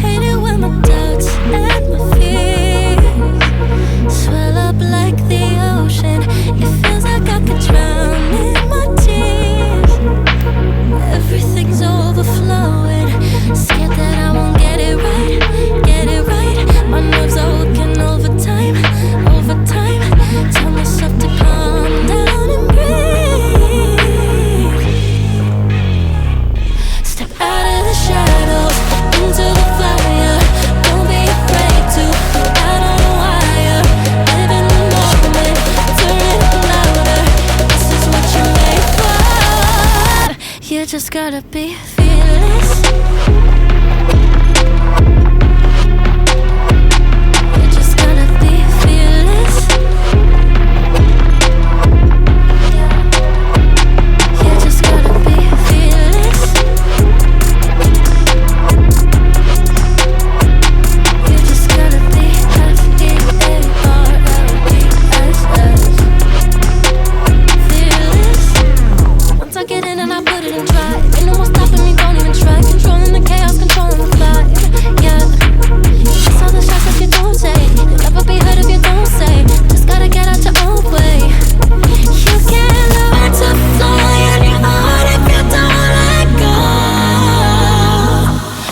Hate it when my doubts and my fears swell up like the ocean. It feels like I could drown in my tears. Everything's overflowing. Scared that I won't get it right, get it right. My nerves are working overtime, overtime. Tell myself to calm down and breathe. Step out of the shadows, into the fire. Don't be afraid to go out on a wire. Live in the moment, turn it up louder. This is what you're made for. You just gotta be fearless. You just gotta be fearless. You just gotta be fearless. You just gotta be fearless. Once I get in and I put it in drive, ain't no more stopping me, don't even try. Controlling the chaos, controlling the vibe, yeah. That's all the shots that you don't take. You'll never be heard if you don't say. Just gotta get out your own way. You can't learn to fly on your own if you don't let go.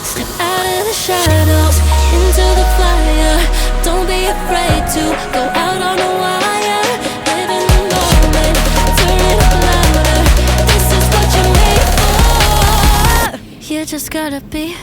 Step out of the shadows, into the fire. Don't be afraid to go out on a wire. Live in the moment, turn it up louder. This is what you're made for. You just gotta be